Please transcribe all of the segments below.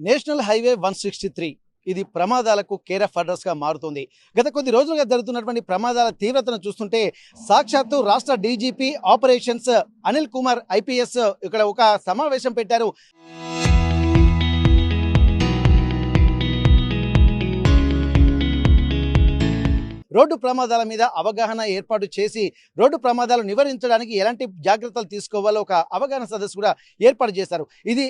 National highway 163 ఇది ప్రమాదాలకు care of address గా మారుతుంది. గత కొద్ది రోజులుగా జరుగుతున్నటువంటి ప్రమాదాల తీవ్రతను చూస్తుంటే సాక్షాత్తు రాష్ట్ర DGP operations Anil Kumar IPS ఇక్కడ ఒక సమావేశం పెట్టారు. రోడ్డు ప్రమాదాల మీద అవగాహన ఏర్పాటు చేసి రోడ్డు ప్రమాదాలు నివారించడానికి ఎలాంటి జాగ్రత్తలు తీసుకోవాలో ఒక అవగాహన సదస్సు కూడా ఏర్పాటు చేశారు. ఇది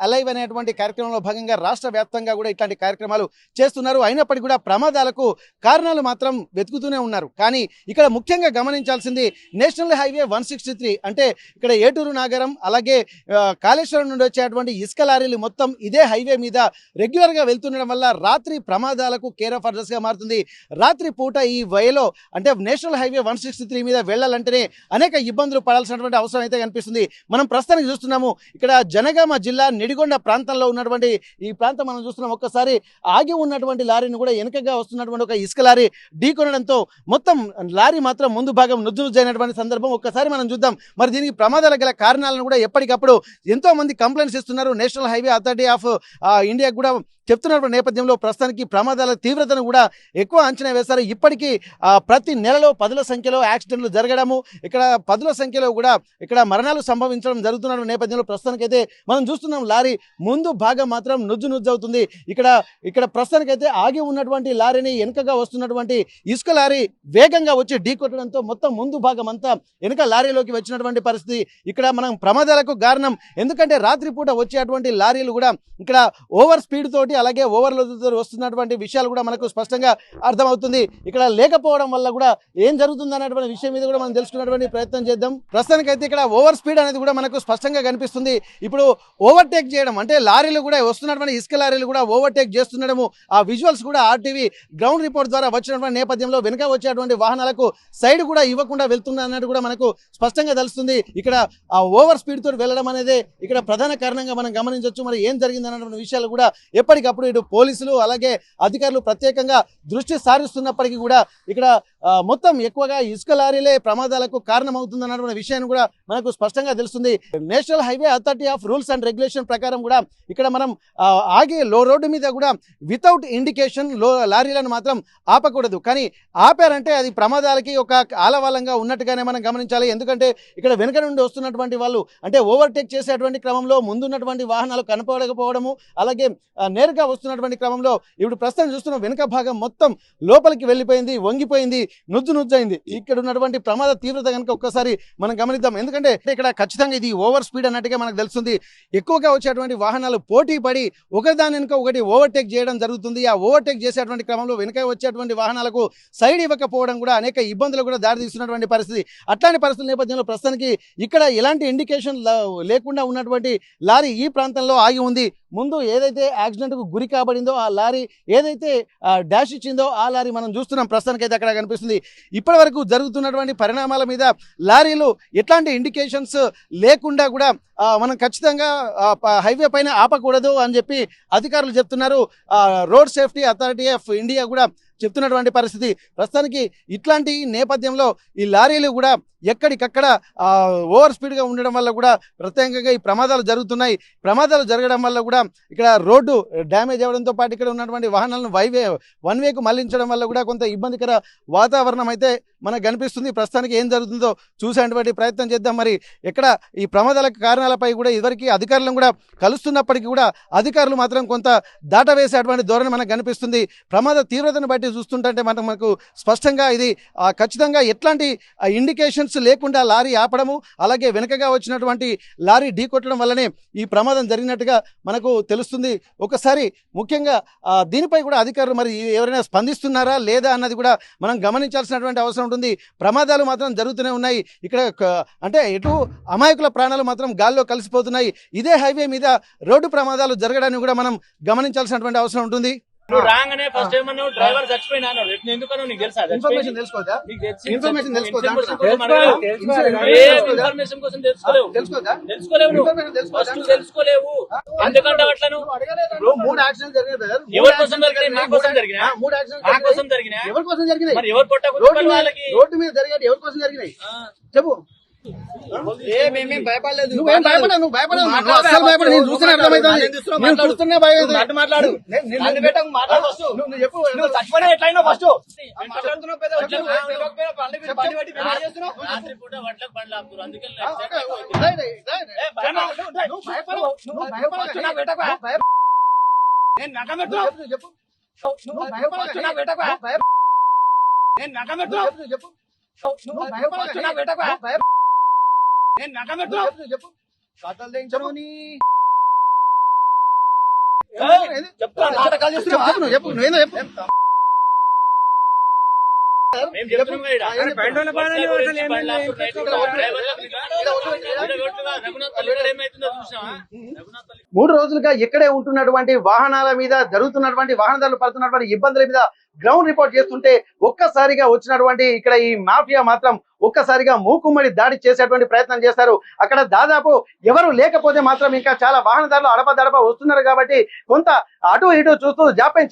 అలైవ్ అనేటువంటి కార్యక్రమంలో భాగంగా రాష్ట్ర వ్యాప్తంగా కూడా ఇట్లాంటి కార్యక్రమాలు చేస్తున్నారు. అయినప్పటికీ కూడా ప్రమాదాలకు కారణాలు మాత్రం వెతుకుతూనే ఉన్నారు. కానీ ఇక్కడ ముఖ్యంగా గమనించాల్సింది నేషనల్ హైవే 163 అంటే ఇక్కడ ఏటూరు నాగరం అలాగే కాళేశ్వరం నుండి వచ్చేటువంటి ఇసుక లారీలు మొత్తం ఇదే హైవే మీద రెగ్యులర్గా వెళ్తుండడం వల్ల రాత్రి ప్రమాదాలకు కేర్ ఆఫ్ అడ్రస్ గా మారుతుంది. రాత్రి పూట ఈ వయలో అంటే నేషనల్ హైవే 163 మీద వెళ్ళాలంటేనే అనేక ఇబ్బందులు పడాల్సినటువంటి అవసరం అయితే కనిపిస్తుంది. మనం ప్రస్తుతానికి చూస్తున్నాము ఇక్కడ జనగామ జిల్లా నిడిగొండ ప్రాంతంలో ఉన్నటువంటి ఈ ప్రాంతం మనం చూస్తున్నాం. ఒక్కసారి ఆగి ఉన్నటువంటి లారీని కూడా వెనుకగా వస్తున్నటువంటి ఒక ఇసుక లారీ ఢీకొనడంతో మొత్తం లారీ మాత్రం ముందు భాగం నుజ్జునుజ్జైనటువంటి సందర్భం ఒక్కసారి మనం చూద్దాం. మరి దీనికి ప్రమాదాలకు గల కారణాలను కూడా ఎప్పటికప్పుడు ఎంతో మంది కంప్లైంట్స్ ఇస్తున్నారు. National highway authority of India కూడా చెప్తున్నటువంటి నేపథ్యంలో ప్రస్తుతానికి ప్రమాదాల తీవ్రతను కూడా ఎక్కువ అంచనా వేశారు. ఇప్పటికీ ప్రతి నెలలో 10ల సంఖ్యలో యాక్సిడెంట్లు జరగడము, ఇక్కడ 10ల సంఖ్యలో కూడా ఇక్కడ మరణాలు సంభవించడం జరుగుతున్న నేపథ్యంలో ప్రస్తుతానికైతే మనం చూస్తున్నాం లారీ ముందు భాగం మాత్రం నుజ్జవుతుంది. ఇక్కడ ప్రస్తుతానికైతే ఆగి ఉన్నటువంటి లారీని వెనుకగా వస్తున్నటువంటి ఇసుక లారీ వేగంగా వచ్చి ఢీకొట్టడంతో మొత్తం ముందు భాగం అంతా వెనుక లారీలోకి వచ్చినటువంటి పరిస్థితి. ఇక్కడ మనం ప్రమాదాలకు కారణం ఎందుకంటే రాత్రిపూట వచ్చేటువంటి లారీలు కూడా ఇక్కడ ఓవర్ స్పీడ్ తోటి అలాగే ఓవర్లోడ్ వస్తున్నటువంటి విషయాలు కూడా మనకు స్పష్టంగా అర్థమవుతుంది. ఇక్కడ లేకపోవడం వల్ల కూడా ఏం జరుగుతుంది అన్నటువంటి విషయం మీద కూడా మనం తెలుసుకున్నటువంటి ప్రయత్నం చేద్దాం. ప్రస్తుతానికైతే ఇక్కడ ఓవర్ స్పీడ్ అనేది కూడా మనకు స్పష్టంగా కనిపిస్తుంది. ఇప్పుడు ఓవర్టేక్ చేయడం అంటే లారీలు కూడా వస్తున్నటువంటి ఇసుక లారీలు కూడా ఓవర్టేక్ చేస్తుండడము ఆ విజువల్స్ కూడా ఆర్టీవీ గ్రౌండ్ రిపోర్ట్ ద్వారా వచ్చినటువంటి నేపథ్యంలో వెనుక వచ్చేటువంటి వాహనాలకు సైడ్ కూడా ఇవ్వకుండా వెళ్తున్నా అన్నట్టు కూడా మనకు స్పష్టంగా తెలుస్తుంది. ఇక్కడ ఆ ఓవర్ స్పీడ్ తోటి వెళ్ళడం అనేది ఇక్కడ ప్రధాన కారణంగా మనం గమనించవచ్చు. మరి ఏం జరిగింది అన్నటువంటి విషయాలు కూడా ఎప్పటికప్పుడు ఇటు పోలీసులు అలాగే అధికారులు ప్రత్యేకంగా దృష్టి సారిస్తున్నప్పటికీ కూడా ఇక్కడ మొత్తం ఎక్కువగా ఇసుక లారీలే ప్రమాదాలకు కారణమవుతుంది అన్నటువంటి విషయాన్ని కూడా మనకు స్పష్టంగా తెలుస్తుంది. National highway authority of rules and regulation ప్రకారం కూడా ఇక్కడ మనం ఆగే రోడ్డు మీద కూడా వితౌట్ ఇండికేషన్ లారీలను మాత్రం ఆపకూడదు. కానీ ఆపారంటే అది ప్రమాదాలకి ఒక ఆలవాలంగా ఉన్నట్టుగానే మనం గమనించాలి. ఎందుకంటే ఇక్కడ వెనుక నుండి వస్తున్నటువంటి వాళ్ళు అంటే ఓవర్టేక్ చేసేటువంటి క్రమంలో ముందున్నటువంటి వాహనాలు కనపడకపోవడము అలాగే నేరుగా వస్తున్నటువంటి క్రమంలో ఇప్పుడు ప్రస్తుతం చూస్తున్న వెనుక భాగం మొత్తం లోపలికి వెళ్ళిపోయింది, వంగిపోయింది, నుజ్జైంది. ఇక్కడ ఉన్నటువంటి ప్రమాద తీవ్రత కనుక ఒక్కసారి మనం గమనిద్దాం. ఎందుకంటే ఇక్కడ ఖచ్చితంగా ఇది ఓవర్ స్పీడ్ అన్నట్టుగా మనకు తెలుస్తుంది. ఎక్కువగా వచ్చేటువంటి వాహనాలు పోటీ పడి ఒకదాని వెనుక ఒకటి ఓవర్టేక్ చేయడం జరుగుతుంది. ఆ ఓవర్టేక్ చేసేటువంటి క్రమంలో వెనుక వచ్చేటువంటి వాహనాలకు సైడ్ ఇవ్వకపోవడం కూడా అనేక ఇబ్బందులు కూడా దారితీస్తున్నటువంటి పరిస్థితి. అట్లాంటి పరిస్థితుల నేపథ్యంలో ప్రస్తుతానికి ఇక్కడ ఎలాంటి ఇండికేషన్ లేకుండా ఉన్నటువంటి లారీ ఈ ప్రాంతంలో ఆగి ఉంది. ముందు ఏదైతే యాక్సిడెంట్కు గురి కాబడిందో ఆ లారీ ఏదైతే డాష్ ఇచ్చిందో ఆ లారీ మనం చూస్తున్నాం. ప్రస్తుతానికి అయితే అక్కడ కనిపిస్తుంది. ఇప్పటి వరకు జరుగుతున్నటువంటి పరిణామాల మీద లారీలు ఎట్లాంటి ఇండికేషన్స్ లేకుండా కూడా మనం ఖచ్చితంగా హైవే పైన ఆపకూడదు అని చెప్పి అధికారులు చెప్తున్నారు. Road safety authority of India కూడా చెప్తున్నటువంటి పరిస్థితి. ప్రస్తుతానికి ఇట్లాంటి నేపథ్యంలో ఈ లారీలు కూడా ఎక్కడికక్కడ ఓవర్ స్పీడ్గా ఉండడం వల్ల కూడా ప్రత్యేకంగా ఈ ప్రమాదాలు జరుగుతున్నాయి. ప్రమాదాలు జరగడం వల్ల కూడా ఇక్కడ రోడ్డు డ్యామేజ్ అవ్వడంతో పాటు ఇక్కడ ఉన్నటువంటి వాహనాలను వన్ వేకు మళ్లించడం వల్ల కూడా కొంత ఇబ్బందికర వాతావరణం అయితే మనకు కనిపిస్తుంది. ప్రస్తుతానికి ఏం జరుగుతుందో చూసేటువంటి ప్రయత్నం చేద్దాం. మరి ఎక్కడ ఈ ప్రమాదాలకు కారణాలపై కూడా ఇదివరకు అధికారులను కూడా కలుస్తున్నప్పటికీ కూడా అధికారులు మాత్రం కొంత దాటవేసేటువంటి ధోరణి మనకు కనిపిస్తుంది. ప్రమాద తీవ్రతను బట్టి చూస్తుంటే మనకు స్పష్టంగా ఇది ఖచ్చితంగా ఎట్లాంటి ఇండికేషన్స్ లేకుండా లారీ ఆపడము అలాగే వెనుకగా వచ్చినటువంటి లారీ ఢీకొట్టడం వల్లనే ఈ ప్రమాదం జరిగినట్టుగా మనకు తెలుస్తుంది. ఒకసారి ముఖ్యంగా దీనిపై కూడా అధికారులు మరి ఎవరైనా స్పందిస్తున్నారా లేదా అన్నది కూడా మనం గమనించాల్సినటువంటి అవసరం ఉంటుంది. ప్రమాదాలు మాత్రం జరుగుతూనే ఉన్నాయి. ఇక్కడ అంటే ఎటు అమాయకుల ప్రాణాలు మాత్రం గాల్లో కలిసిపోతున్నాయి. ఇదే హైవే మీద రోడ్డు ప్రమాదాలు జరగడాన్ని కూడా మనం గమనించాల్సినటువంటి అవసరం ఉంటుంది. నువ్వు రాగానే ఫస్ట్ టైం నువ్వు డ్రైవర్ చచ్చిపోయినా ఎందుకన్నా నీకు తెలుసా? ఇన్ఫర్మేషన్ తెలుసుకోదా? ఇన్ఫర్మేషన్ కోసం తెలుసుకోలేవు ఫస్ట్ తెలుసుకోలేవు. ఎందుకంటే అట్లా మూడు యాక్సిడెంట్ జరిగినాయి. ఎవరి కోసం జరిగినాయి? నా కోసం జరిగినా? మూడు యాక్సిడెంట్ నా కోసం జరిగినాయి. ఎవరి కోసం జరిగినాయి? మరి ఎవరు కొట్టకు వాళ్ళకి రోడ్డు మీద జరిగాయి ఎవరి కోసం జరిగినాయి చెప్పు. మేమేం భయపడలేదు. నువ్వేం భయపడవు, నువ్వు భయపడవు, నువ్వు అస్సలు భయపడవు. నేను చూస్తూనే అర్థమవుతుంది, నేను చూస్తూనే భయం అవుతుంది. మాట్లాడు నన్ను పెట్టకు, మాట్లాడు ఫస్ట్. నువ్వు చెప్పు, నువ్వు చచ్చిపోయినా ఎట్లయినా ఫస్ట్ మాట్లాడుతున్నావు పెద్ద బండి పెట్టి మేము చేస్తున్నావు. రాత్రి పూట వడ్లకు బండ్లు ఆపుతారు అందుకే నువ్వు భయపడవు, నువ్వు భయపడవు. నాకు పెట్టకు. నేను నగం పెడుతున్నావు. చెప్పు, నువ్వు భయపడకు. నాకు పెట్టకు. నేను నగం పెడుతున్నావు. చెప్పు, నువ్వు భయపడకు. నాకు పెట్టకు. నేను నగం పెడుతున్నావు. చెప్పు, కథలు తెంచుకొని చెప్తా నాటకాలు చేస్తున్నావు. చెప్పు, నువ్వేదో చెప్పు. మేము చెప్తున్నాం కదా ఈడ. బయటోళ్ళ బాధలు అసలు ఏం లేదు. రఘునాథ్ పల్లి ఇక్కడ ఏమైతుందో చూసినావా? రఘునాథ్ పల్లి 3 రోజులుగా ఇక్కడే ఉంటున్నటువంటి వాహనాల మీద జరుగుతున్నటువంటి వాహనదారులు పడుతున్నటువంటి ఇబ్బందుల మీద గ్రౌండ్ రిపోర్ట్ చేస్తుంటే ఒక్కసారిగా వచ్చినటువంటి ఇక్కడ ఈ మాఫియా మాత్రం ఒక్కసారిగా మూకుమ్మడి దాడి చేసేటువంటి ప్రయత్నం చేస్తారు. అక్కడ దాదాపు ఎవరు లేకపోతే మాత్రం ఇంకా చాలా వాహనదారులు అడపదడప వస్తున్నారు కాబట్టి కొంత అటు ఇటు చూస్తూ జాప్యం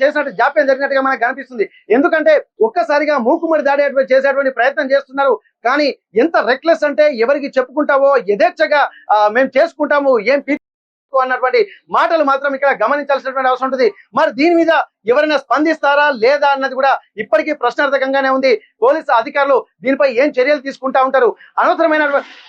జరిగినట్టుగా మనకు కనిపిస్తుంది. ఎందుకంటే ఒక్కసారిగా మూకుమ్మడి దాడి చేసేటువంటి ప్రయత్నం చేస్తున్నారు. కానీ ఎంత రెక్లెస్ అంటే ఎవరికి చెప్పుకుంటావో యథేచ్ఛగా మేము చేసుకుంటాము ఏం అన్నటువంటి మాటలు మాత్రం ఇక్కడ గమనించాల్సినటువంటి అవసరం ఉంటుంది. మరి దీని మీద ఎవరైనా స్పందిస్తారా లేదా అన్నది కూడా ఇప్పటికీ ప్రశ్నార్థకంగానే ఉంది. పోలీసు అధికారులు దీనిపై ఏం చర్యలు తీసుకుంటా ఉంటారు? అనవసరమైన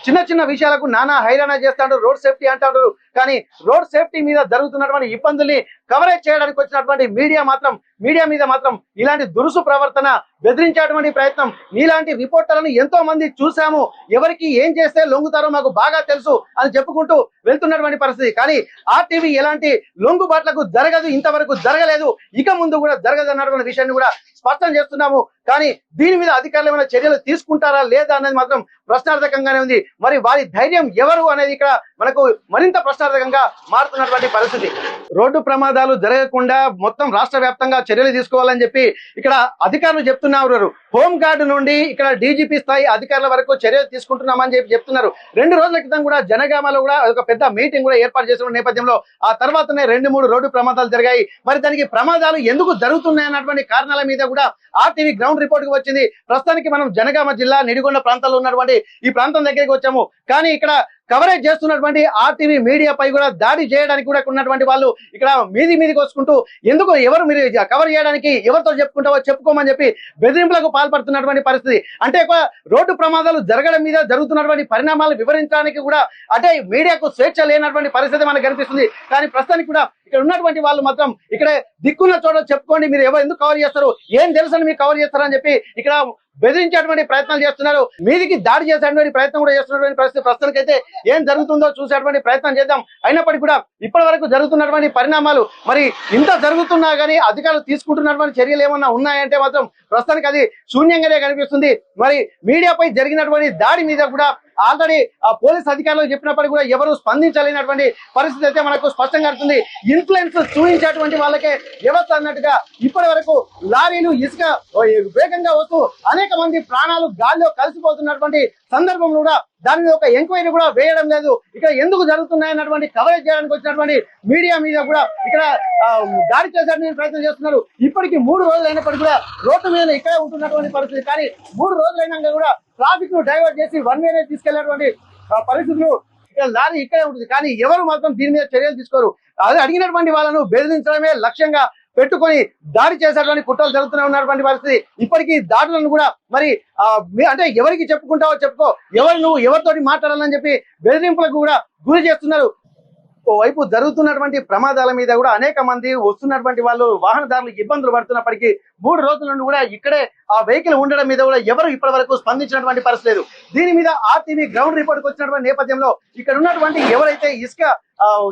చిన్న చిన్న విషయాలకు నానా హైరాణ చేస్తాడు, రోడ్ సేఫ్టీ అంటాడు. కానీ రోడ్ సేఫ్టీ మీద జరుగుతున్నటువంటి ఇబ్బందుల్ని కవరేజ్ చేయడానికి వచ్చినటువంటి మీడియా మీద మాత్రం ఇలాంటి దురుసు ప్రవర్తన, బెదిరించేటువంటి ప్రయత్నం, ఇలాంటి రిపోర్టర్లను ఎంతో మంది చూసాము, ఎవరికి ఏం చేస్తే లొంగుతారో మాకు బాగా తెలుసు అని చెప్పుకుంటూ వెళ్తున్నటువంటి పరిస్థితి. కానీ ఆర్టీవీ ఎలాంటి లొంగుబాట్లకు జరగదు, ఇంతవరకు జరగలేదు, ఇక ముందు కూడా జరగదు అన్నటువంటి విషయాన్ని కూడా స్పష్టం చేస్తున్నాము. కానీ దీని మీద అధికారులు ఏమైనా చర్యలు తీసుకుంటారా లేదా అనేది మాత్రం ప్రశ్నార్థకంగానే ఉంది. మరి వారి ధైర్యం ఎవరు అనేది ఇక్కడ మనకు మరింత ప్రశ్నార్థకంగా మారుతున్నటువంటి పరిస్థితి. రోడ్డు ప్రమాదాలు జరగకుండా మొత్తం రాష్ట్ర వ్యాప్తంగా చర్యలు తీసుకోవాలని చెప్పి ఇక్కడ అధికారులు చెప్తున్నారు. హోం గార్డు నుండి ఇక్కడ డీజీపీ స్థాయి అధికారుల వరకు చర్యలు తీసుకుంటున్నామని చెప్పి చెప్తున్నారు. 2 రోజుల క్రితం కూడా జనగామలో కూడా ఒక పెద్ద మీటింగ్ కూడా ఏర్పాటు చేసిన నేపథ్యంలో ఆ తర్వాతనే 2-3 రోడ్డు ప్రమాదాలు జరిగాయి. మరి దానికి ప్రమాదాలు ఎందుకు జరుగుతున్నాయి అన్నటువంటి కారణాల మీద కూడా ఆర్టీవీ గ్రౌండ్ రిపోర్ట్ కి వచ్చింది. ప్రస్తుతానికి మనం జనగామ జిల్లా నిడిగొండ ప్రాంతాల్లో ఉన్నటువంటి ఈ ప్రాంతం దగ్గరికి వచ్చాము. కానీ ఇక్కడ కవరేజ్ చేస్తున్నటువంటి ఆర్టీవీ మీడియాపై కూడా దాడి చేయడానికి కూడా ఉన్నటువంటి వాళ్ళు ఇక్కడ మీదికి వచ్చుకుంటూ ఎందుకు ఎవరు మీరు కవర్ చేయడానికి ఎవరితో చెప్పుకుంటావో చెప్పుకోమని చెప్పి బెదిరింపులకు పాల్పడుతున్నటువంటి పరిస్థితి. అంటే రోడ్డు ప్రమాదాలు జరగడం మీద జరుగుతున్నటువంటి పరిణామాలు వివరించడానికి కూడా అంటే మీడియాకు స్వేచ్ఛ లేనటువంటి పరిస్థితి మనకు కనిపిస్తుంది. కానీ ప్రస్తుతానికి కూడా ఇక్కడ ఉన్నటువంటి వాళ్ళు మాత్రం ఇక్కడ దిక్కున్న చోట చెప్పుకోండి, మీరు ఎందుకు కవర్ చేస్తారు, ఏం తెలుసని మీరు కవర్ చేస్తారని చెప్పి ఇక్కడ బెదిరించేటువంటి ప్రయత్నాలు చేస్తున్నారు. మీదికి దాడి చేసేటువంటి ప్రయత్నం కూడా చేస్తున్నటువంటి పరిస్థితి. ప్రస్తుతానికైతే ఏం జరుగుతుందో చూసేటువంటి ప్రయత్నం చేద్దాం. అయినప్పటికీ కూడా ఇప్పటి వరకు జరుగుతున్నటువంటి పరిణామాలు మరి ఇంత జరుగుతున్నా కానీ అధికారులు తీసుకుంటున్నటువంటి చర్యలు ఏమన్నా ఉన్నాయంటే మాత్రం ప్రస్తుతానికి అది శూన్యంగానే కనిపిస్తుంది. మరి మీడియాపై జరిగినటువంటి దాడి మీద కూడా ఆల్రెడీ పోలీస్ అధికారులు చెప్పినప్పటికీ కూడా ఎవరు స్పందించలేనటువంటి పరిస్థితి అయితే మనకు స్పష్టంగా అవుతుంది. ఇన్ఫ్లుయెన్స్ చూపించేటువంటి వాళ్ళకే వ్యవస్థ అన్నట్టుగా ఇప్పటి వరకు లారీలు ఇసుక వేగంగా వస్తూ అనేక మంది ప్రాణాలు గాల్లో కలిసిపోతున్నటువంటి సందర్భంలో కూడా దాని మీద ఒక ఎంక్వైరీ కూడా వేయడం లేదు. ఇక్కడ ఎందుకు జరుగుతున్నాయన్నటువంటి కవరేజ్ చేయడానికి వచ్చినటువంటి మీడియా మీద కూడా ఇక్కడ దాడి చేసేటువంటి ప్రయత్నం చేస్తున్నారు. ఇప్పటికి 3 రోజులు అయినప్పటికీ కూడా రోడ్డు మీద ఇక్కడే ఉంటున్నటువంటి పరిస్థితి. కానీ 3 రోజులైనాక కూడా ట్రాఫిక్ ను డైవర్ట్ చేసి వన్ వేనే తీసుకెళ్లేటువంటి పరిస్థితులు ఇక్కడ లారీ ఇక్కడే ఉంటుంది. కానీ ఎవరు మాత్రం దీని మీద చర్యలు తీసుకోరు. అది అడిగినటువంటి వాళ్ళను బెదిరించడమే లక్ష్యంగా పెట్టుకొని దాడి చేసేటువంటి కుట్రలు జరుగుతూనే ఉన్నటువంటి పరిస్థితి. ఇప్పటికీ దాడులను కూడా మరి అంటే ఎవరికి చెప్పుకుంటావో చెప్పుకో, నువ్వు ఎవరితోటి మాట్లాడాలని చెప్పి బెదిరింపులకు కూడా గురి చేస్తున్నారు. ఓవైపు జరుగుతున్నటువంటి ప్రమాదాల మీద కూడా అనేక మంది వస్తున్నటువంటి వాళ్ళు వాహనదారులు ఇబ్బందులు పడుతున్నప్పటికీ 3 రోజుల నుండి కూడా ఇక్కడే ఆ వెహికల్ ఉండడం మీద కూడా ఎవరు ఇప్పటి వరకు స్పందించినటువంటి పరిస్థితి లేదు. దీని మీద ఆర్టీవీ గ్రౌండ్ రిపోర్ట్ వచ్చినటువంటి నేపథ్యంలో ఇక్కడ ఉన్నటువంటి ఎవరైతే ఇసుక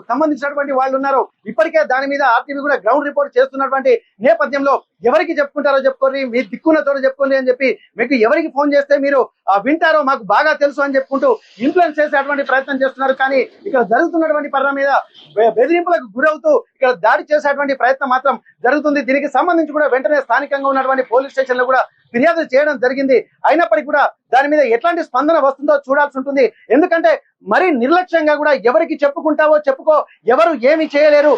సంబంధించినటువంటి వాళ్ళు ఉన్నారో ఇప్పటికే దాని మీద ఆర్టీవీ కూడా గ్రౌండ్ రిపోర్ట్ చేస్తున్నటువంటి నేపథ్యంలో ఎవరికి చెప్పుకుంటారో చెప్పుకోండి, మీ దిక్కున్న తోడు చెప్పుకోండి అని చెప్పి మీకు ఎవరికి ఫోన్ చేస్తే మీరు వింటారో మాకు బాగా తెలుసు అని చెప్పుకుంటూ ఇన్ఫ్లుయెన్స్ చేసేటువంటి ప్రయత్నం చేస్తున్నారు. కానీ ఇక్కడ జరుగుతున్నటువంటి పరిణామం మీద బెదిరింపులకు గురవుతూ ఇక్కడ దాడి చేసేటువంటి ప్రయత్నం మాత్రం జరుగుతుంది. దీనికి సంబంధించి కూడా వెంటనే స్థానికంగా ఉన్నటువంటి పోలీస్ స్టేషన్ లో కూడా ఫిర్యాదు చేయడం జరిగింది. అయినప్పటికీ కూడా దాని మీద ఎట్లాంటి స్పందన వస్తుందో చూడాల్సి ఉంటుంది. ఎందుకంటే మరి నిర్లక్ష్యంగా కూడా ఎవరికి చెప్పుకుంటావో చెప్పుకో, ఎవరు ఏమి చేయలేరు,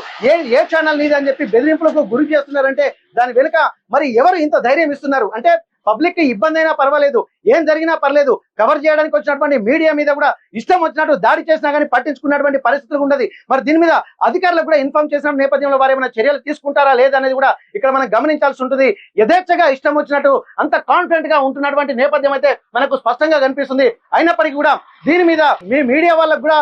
ఏ ఛానల్ నీది అని చెప్పి బెదిరింపులకు గురి చేస్తున్నారంటే దాని వెనుక మరి ఎవరు ఇంత ధైర్యం ఇస్తున్నారు అంటే పబ్లిక్ కి ఇబ్బంది అయినా పర్వాలేదు, ఏం జరిగినా పర్లేదు, కవర్ చేయడానికి వచ్చినటువంటి మీడియా మీద కూడా ఇష్టం వచ్చినట్టు దాడి చేసినా కానీ పట్టించుకున్నటువంటి పరిస్థితులు ఉండదు. మరి దీని మీద అధికారులకు కూడా ఇన్ఫార్మ్ చేసిన నేపథ్యంలో వారు ఏమైనా చర్యలు తీసుకుంటారా లేదనేది కూడా ఇక్కడ మనం గమనించాల్సి ఉంటుంది. యథేచ్ఛగా ఇష్టం వచ్చినట్టు అంత కాన్ఫిడెంట్ గా ఉంటున్నటువంటి నేపథ్యం అయితే మనకు స్పష్టంగా కనిపిస్తుంది. అయినప్పటికీ కూడా దీని మీద మీ మీడియా వాళ్ళకు కూడా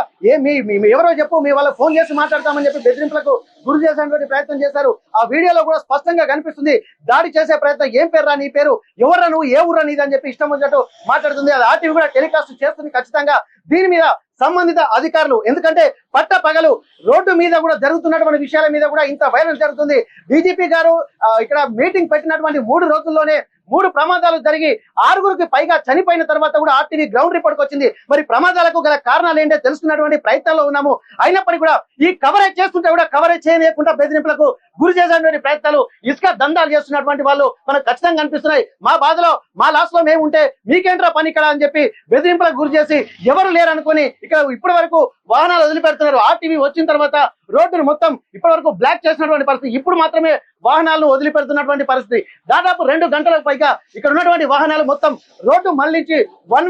ఎవరో చెప్పు, మీ వాళ్ళకి ఫోన్ చేసి మాట్లాడతామని చెప్పి బెదిరింపులకు గురి చేసేటువంటి ప్రయత్నం చేశారు. ఆ వీడియోలో కూడా స్పష్టంగా కనిపిస్తుంది. దాడి చేసే ప్రయత్నం, ఏం పేరు రా నీ పేరు, ఎవర్రా నువ్వు, ఏ ఊర్రా నీది అని చెప్పి ఇష్టం వచ్చినట్టు మాట్లాడుతుంది. అది ఆర్టీవీ కూడా టెలికాస్ట్ చేస్తుంది ఖచ్చితంగా. దీని మీద సంబంధిత అధికారులు, ఎందుకంటే పట్ట పగలు రోడ్డు మీద కూడా జరుగుతున్నటువంటి విషయాల మీద కూడా ఇంత వైలెన్స్ జరుగుతుంది. డీజీపీ గారు ఇక్కడ మీటింగ్ పెట్టినటువంటి 3 రోజుల్లోనే 3 ప్రమాదాలు జరిగి 6గురికి పైగా చనిపోయిన తర్వాత కూడా ఆర్టీవీ గ్రౌండ్ రిపోర్ట్కి వచ్చింది. మరి ప్రమాదాలకు గల కారణాలు ఏంటో తెలుసుకున్నటువంటి ప్రయత్నంలో ఉన్నాము. అయినప్పటికీ కూడా ఈ కవరేజ్ చేస్తుంటే కూడా కవరేజ్ చేయలేకుండా బెదిరింపులకు గురి చేసేటువంటి ప్రయత్నాలు, ఇసుక దందాలు చేస్తున్నటువంటి వాళ్ళు మనకు ఖచ్చితంగా కనిపిస్తున్నాయి. మా బాధలో మా లాస్ లో మేము ఉంటే మీకేంట్రా పని ఇక్కడ అని చెప్పి బెదిరింపులకు గురి చేసి ఎవరు లేరనుకుని ఇక్కడ ఇప్పటి వరకు వాహనాలు వదిలిపెడుతున్నారు. ఆర్టీవీ వచ్చిన తర్వాత రోడ్డును మొత్తం ఇప్పటి వరకు బ్లాక్ చేసినటువంటి పరిస్థితి. ఇప్పుడు మాత్రమే వాహనాలను వదిలిపెడుతున్నటువంటి పరిస్థితి. దాదాపు 2 గంటలకు పైగా ఇక్కడ ఉన్నటువంటి వాహనాలు మొత్తం రోడ్డు మళ్లించి వన్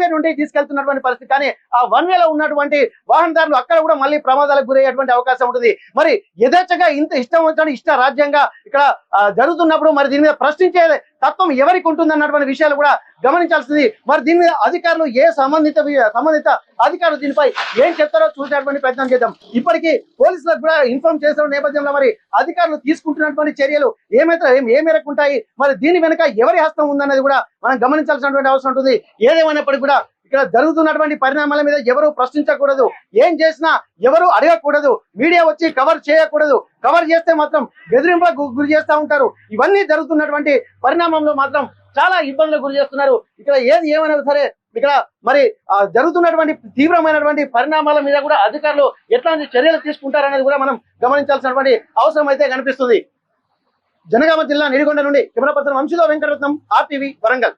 వే నుండి తీసుకెళ్తున్నటువంటి పరిస్థితి. కానీ ఆ వన్ వేలో ఉన్నటువంటి వాహనదారులు అక్కడ కూడా మళ్ళీ ప్రమాదాలకు గురయ్యేటువంటి అవకాశం ఉంటుంది. మరి యథేచ్ఛగా ఇంత ఇష్టం వచ్చినట్టు ఇష్ట రాజ్యంగా ఇక్కడ జరుగుతున్నప్పుడు మరి దీని మీద ప్రశ్నించే తత్వం ఎవరికి ఉంటుంది అన్నటువంటి విషయాలు కూడా గమనించాల్సింది. మరి దీని మీద అధికారులు సంబంధిత అధికారులు దీనిపై ఏం చెప్తారో చూసేటువంటి ప్రయత్నం చేద్దాం. ఇప్పటికీ పోలీసులకు కూడా ఇన్ఫార్మ్ చేసిన నేపథ్యంలో మరి అధికారులు తీసుకుంటున్నటువంటి చర్యలు ఏ మేరకు ఉంటాయి, మరి దీని వెనుక ఎవరి హస్తం ఉందన్నది కూడా మనం గమనించాల్సినటువంటి అవసరం ఉంటుంది. ఏదేమైనప్పటికీ కూడా ఇక్కడ జరుగుతున్నటువంటి పరిణామాల మీద ఎవరు ప్రశ్నించకూడదు, ఏం చేసినా ఎవరు అడగకూడదు, మీడియా వచ్చి కవర్ చేయకూడదు. కవర్ చేస్తే మాత్రం బెదిరింపులకు గురి చేస్తూ ఉంటారు. ఇవన్నీ జరుగుతున్నటువంటి పరిణామంలో మాత్రం చాలా ఇబ్బందులకు గురి చేస్తున్నారు. ఇక్కడ ఏమైనా సరే ఇక్కడ మరి జరుగుతున్నటువంటి తీవ్రమైనటువంటి పరిణామాల మీద కూడా అధికారులు ఎట్లాంటి చర్యలు తీసుకుంటారనేది కూడా మనం గమనించాల్సినటువంటి అవసరం అయితే కనిపిస్తుంది. జనగామ జిల్లా నిడిగొండ నుండి కెమెరా పర్సన్ వంశీలో వెంకటరత్నం, RTV వరంగల్.